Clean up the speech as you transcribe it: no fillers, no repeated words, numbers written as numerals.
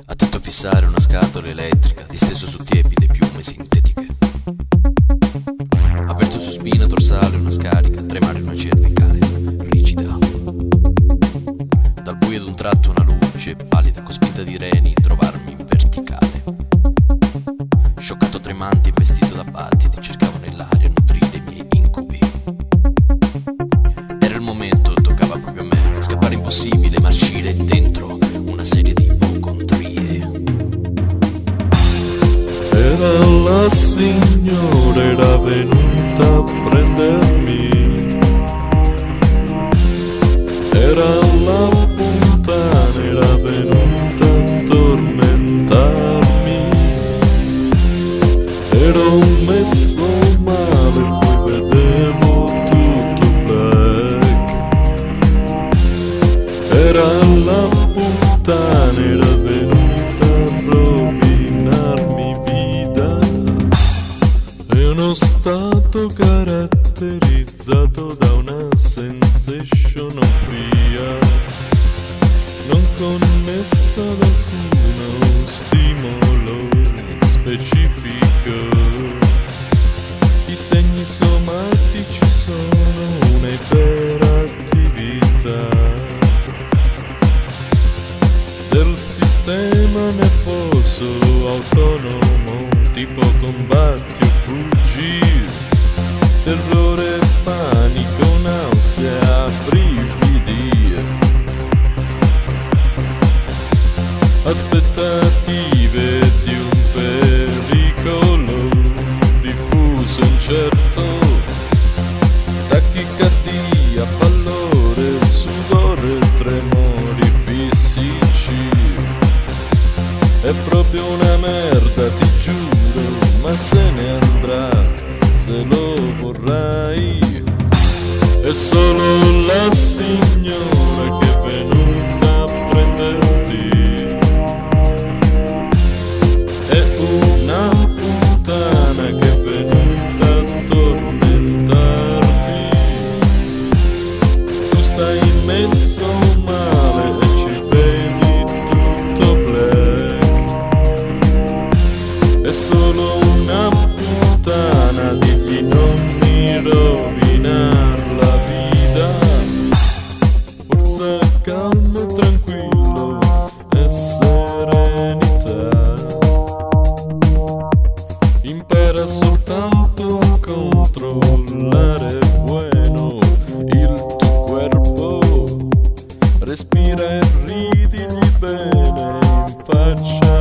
Attento a fissare una scatola elettrica disteso su tiepide piume sintetiche. Aperto su spina dorsale una scarica, tremare una cervicale rigida. Dal buio d'un tratto una luce pallida con spinta di reni, trovarmi in verticale. Scioccato tremante, investito da battiti, cercavo nell'aria nutrire i miei incubi. Era il momento, toccava proprio a me, scappare impossibile, marcire dentro una serie di ipocondrie. Era la signora, era venuta a prendermi. Era la puttana, era venuta a tormentarmi. Ero messo male, poi vedevo tutto black. Era la puttana, era venuta a rovinarmi vita. È uno stato caratterizzato da una sensazionofia non connessa ad alcuno stimolo specifico. I segni somatici sono un'iperattività del sistema nervoso autonomo, tipo combatti o fuggi, terrore, panico, nausea, brividi, aspettative di un pericolo diffuso, incerto, tachicardia, pallore, sudore, tremori fisici. È proprio una merda, ti giuro, ma se ne andrà se lo vorrai. È solo la signora che è venuta a prenderti. È una puttana che è venuta a tormentarti. Tu stai messo male e ci vedi tutto black. È solo una puttana, digli non mi rovinar la vita. Forza, calmo e tranquillo e serenità. Impara soltanto a controllare bueno il tuo corpo. Respira e ridigli bene in faccia.